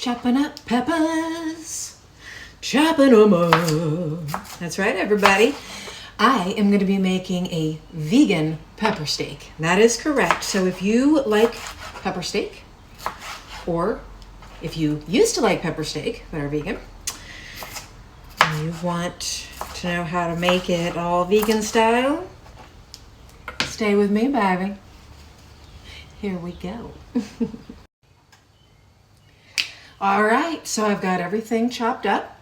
Chopping up peppers, chopping them up. That's right, everybody. I am going to be making a vegan pepper steak. That is correct. So if you like pepper steak, or if you used to like pepper steak but are vegan, and you want to know how to make it all vegan style, stay with me, baby. Here we go. All right, so I've got everything chopped up.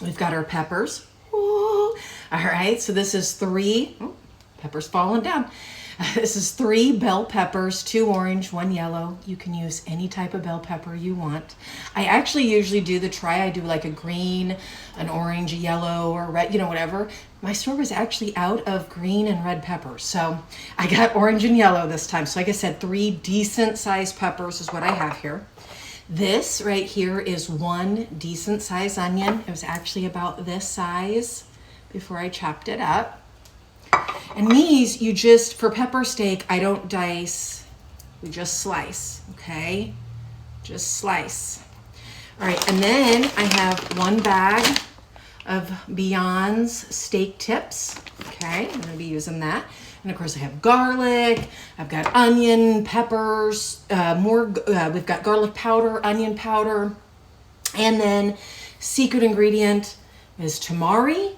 We've got our peppers. Ooh. All right, so this is peppers falling down. This is 3 bell peppers, 2 orange, 1 yellow. You can use any type of bell pepper you want. I actually usually do I do like a green, an orange, a yellow, or red, whatever. My store was actually out of green and red peppers. So I got orange and yellow this time. So like I said, 3 decent sized peppers is what I have here. This right here is 1 decent sized onion. It was actually about this size before I chopped it up. And these, for pepper steak, I don't dice, we just slice, okay? Just slice. All right, and then I have 1 bag of Beyond's steak tips, okay? I'm gonna be using that. And of course I have garlic, I've got onion, peppers, we've got garlic powder, onion powder, and then secret ingredient is tamari.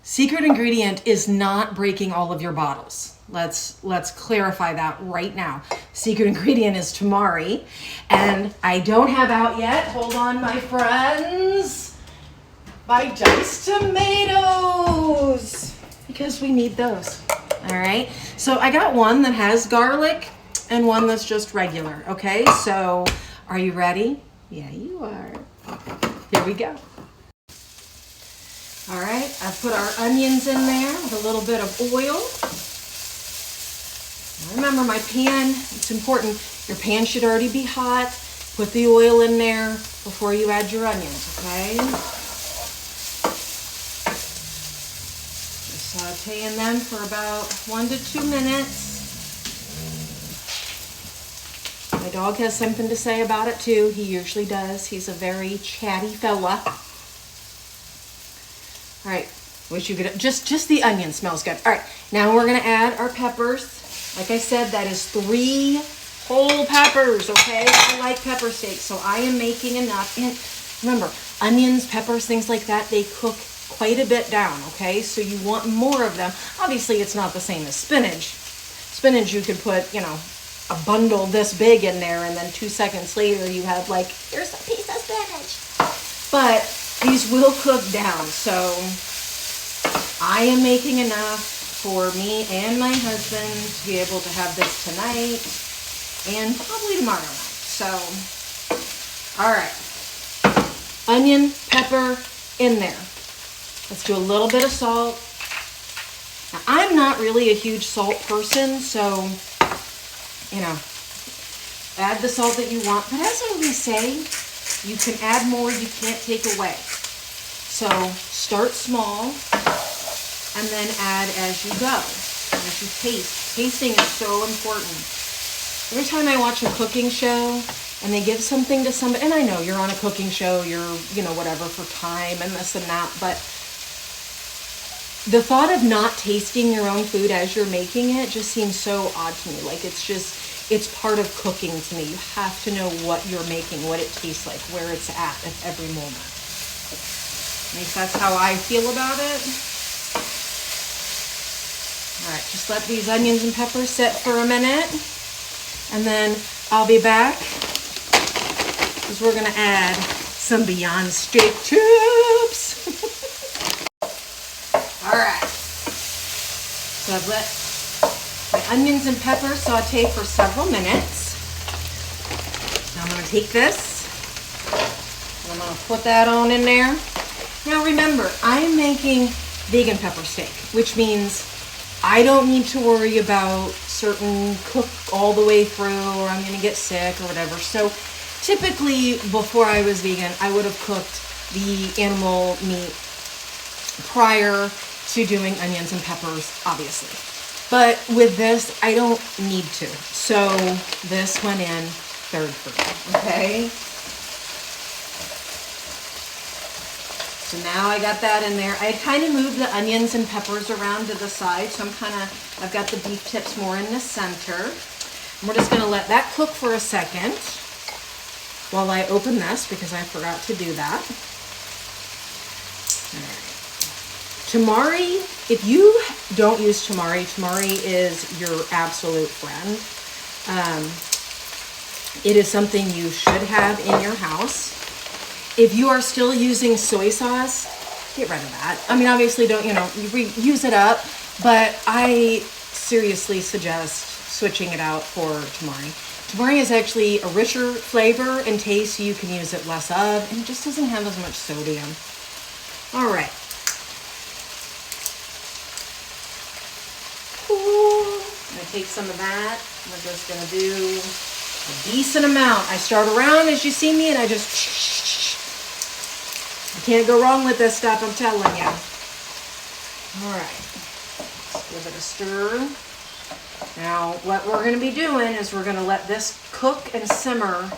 Secret ingredient is not breaking all of your bottles. Let's clarify that right now. Secret ingredient is tamari, and I don't have out yet, hold on my friends, my diced tomatoes, because we need those. All right, so I got one that has garlic and one that's just regular, okay? So are you ready? Yeah, you are. Here we go. All right, I've put our onions in there with a little bit of oil. Remember, my pan, it's important, your pan should already be hot. Put the oil in there before you add your onions, okay? Just sauteing them for about 1 to 2 minutes. My dog has something to say about it too. He usually does. He's a very chatty fella. All right, wish you could, just the onion smells good. All right, now we're gonna add our peppers. Like I said, that is 3 whole peppers, okay? I like pepper steak, so I am making enough. And remember, onions, peppers, things like that, they cook quite a bit down, okay? So you want more of them. Obviously, it's not the same as spinach. Spinach, you could put, a bundle this big in there, and then 2 seconds later, you have here's a piece of spinach. But these will cook down, so I am making enough for me and my husband to be able to have this tonight and probably tomorrow night. So, all right, onion, pepper in there. Let's do a little bit of salt. Now, I'm not really a huge salt person, so, add the salt that you want. But as I always say, you can add more, you can't take away. So start small and then add as you go, as you taste. Tasting is so important. Every time I watch a cooking show and they give something to somebody, and I know you're on a cooking show, you're, whatever, for time and this and that, but the thought of not tasting your own food as you're making it just seems so odd to me. It's part of cooking to me. You have to know what you're making, what it tastes like, where it's at every moment. At least that's how I feel about it. All right, just let these onions and peppers sit for a minute, and then I'll be back because we're gonna add some Beyond steak tips. All right, so I've let my onions and peppers saute for several minutes. Now I'm gonna take this and I'm gonna put that on in there. Now remember, I'm making vegan pepper steak, which means I don't need to worry about certain cook all the way through, or I'm gonna get sick or whatever. So typically before I was vegan, I would have cooked the animal meat prior to doing onions and peppers, obviously. But with this, I don't need to. So this went in third for me, okay? So now I got that in there. I kind of moved the onions and peppers around to the side, so I've got the beef tips more in the center. And we're just gonna let that cook for a second while I open this, because I forgot to do that. All right. Tamari, if you don't use tamari, tamari is your absolute friend. It is something you should have in your house. If you are still using soy sauce, get rid of that. I mean, obviously don't, use it up, but I seriously suggest switching it out for tamari. Tamari is actually a richer flavor and taste, so you can use it less of, and it just doesn't have as much sodium. All right. Cool. I'm gonna take some of that. We're just gonna do a decent amount. I start around as you see me, and I just, you can't go wrong with this stuff, I'm telling you. All right, let's give it a stir. Now, what we're gonna be doing is we're gonna let this cook and simmer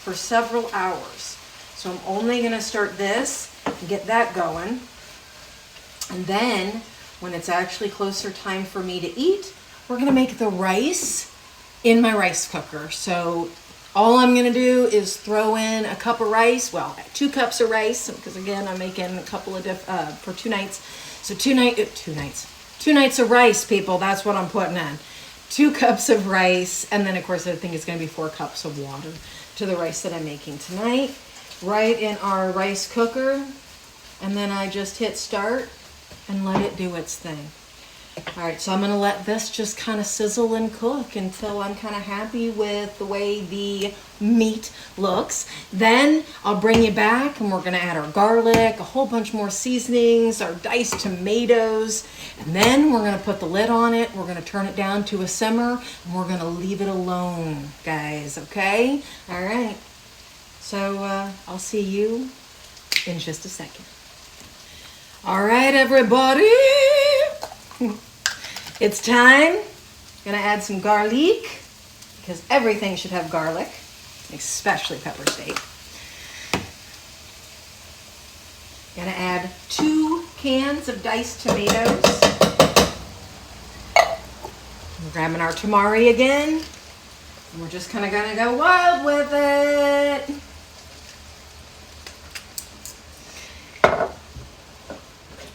for several hours. So I'm only gonna start this and get that going. And then, when it's actually closer time for me to eat, we're gonna make the rice in my rice cooker. So all I'm gonna do is throw in a cup of rice, well, 2 cups of rice, because again, I'm making a couple of for 2 nights. So 2 nights of rice, people, that's what I'm putting in. 2 cups of rice, and then of course I think it's gonna be 4 cups of water to the rice that I'm making tonight, right in our rice cooker. And then I just hit start and let it do its thing. All right, so I'm gonna let this just kind of sizzle and cook until I'm kind of happy with the way the meat looks. Then I'll bring you back and we're gonna add our garlic, a whole bunch more seasonings, our diced tomatoes, and then we're gonna put the lid on it. We're gonna turn it down to a simmer, and we're gonna leave it alone, guys, okay? All right, so I'll see you in just a second. All right, everybody. It's time. I'm gonna add some garlic, because everything should have garlic, especially pepper steak. Gonna add 2 cans of diced tomatoes. We're grabbing our tamari again, and we're just kind of gonna go wild with it.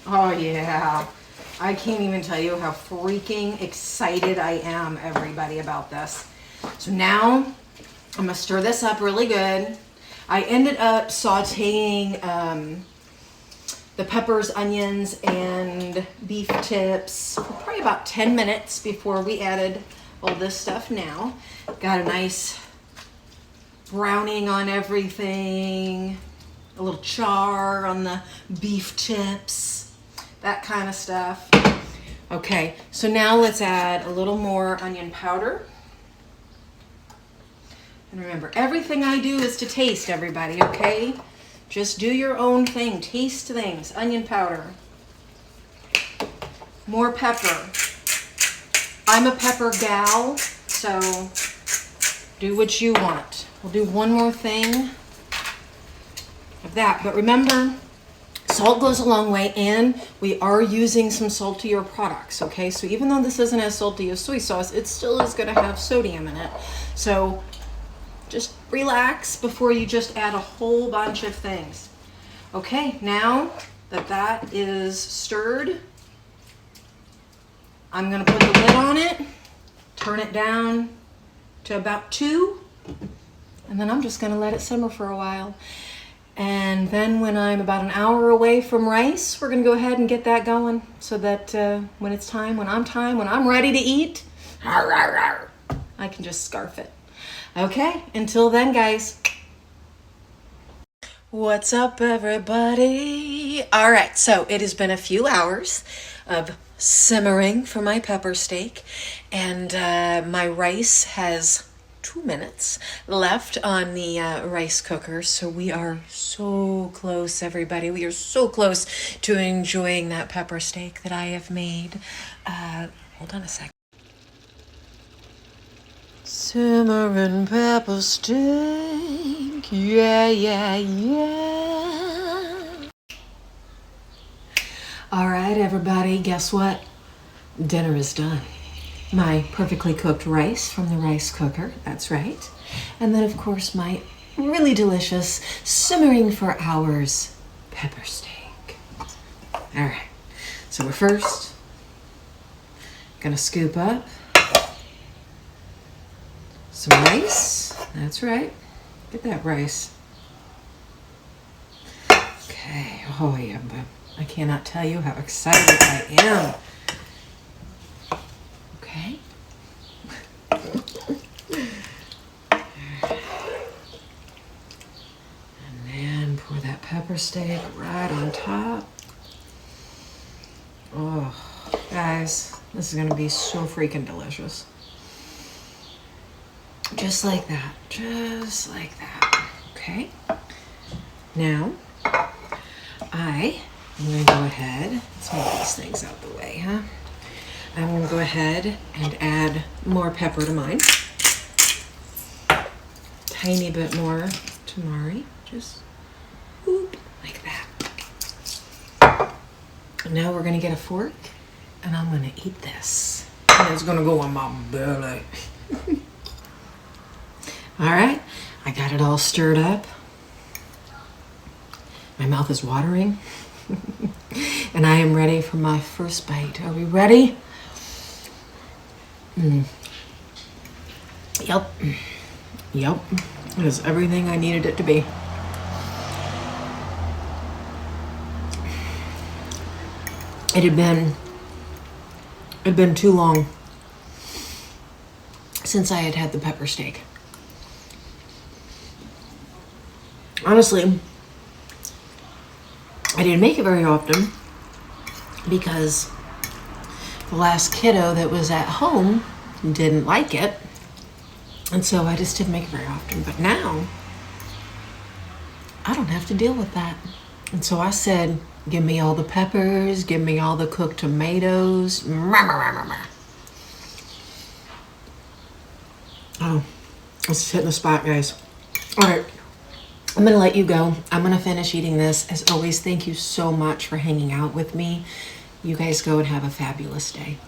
Oh yeah. I can't even tell you how freaking excited I am, everybody, about this. So now I'm gonna stir this up really good. I ended up sauteing the peppers, onions, and beef tips for probably about 10 minutes before we added all this stuff now. Got a nice browning on everything, a little char on the beef tips, that kind of stuff. Okay, so now let's add a little more onion powder. And remember, everything I do is to taste, everybody, okay? Just do your own thing, taste things. Onion powder. More pepper. I'm a pepper gal, so do what you want. We'll do one more thing of that, but remember, salt goes a long way, and we are using some saltier products, okay? So even though this isn't as salty as soy sauce, it still is gonna have sodium in it. So just relax before you just add a whole bunch of things. Okay, now that that is stirred, I'm gonna put the lid on it, turn it down to about 2, and then I'm just gonna let it simmer for a while. And then when I'm about an hour away from rice, we're gonna go ahead and get that going, so that when I'm ready to eat, I can just scarf it. Okay, until then, guys. What's up, everybody? All right, so it has been a few hours of simmering for my pepper steak, and my rice has 2 minutes left on the rice cooker. So we are so close, everybody. We are so close to enjoying that pepper steak that I have made. Hold on a second. Simmering pepper steak. Yeah, yeah, yeah. All right, everybody, guess what? Dinner is done. My perfectly cooked rice from the rice cooker, that's right. And then, of course, my really delicious, simmering for hours pepper steak. All right, so we're first gonna scoop up some rice. That's right. Get that rice. Okay. Oh, yeah, but I cannot tell you how excited I am. Okay. And then pour that pepper steak right on top. Oh, guys, this is gonna be so freaking delicious. Just like that, just like that, okay? Now, I am gonna go ahead, let's move these things out the way, huh? I'm gonna go ahead and add more pepper to mine. Tiny bit more to Mari, just whoop, like that. Now we're gonna get a fork, and I'm gonna eat this. And it's gonna go on my belly. All right, I got it all stirred up. My mouth is watering. And I am ready for my first bite. Are we ready? Yep. Yep. It is everything I needed it to be. It had been too long since I had had the pepper steak. Honestly, I didn't make it very often because the last kiddo that was at home didn't like it. And so I just didn't make it very often. But now, I don't have to deal with that. And so I said, give me all the peppers, give me all the cooked tomatoes. Oh, it's hitting the spot, guys. All right. I'm going to let you go. I'm going to finish eating this. As always, thank you so much for hanging out with me. You guys go and have a fabulous day.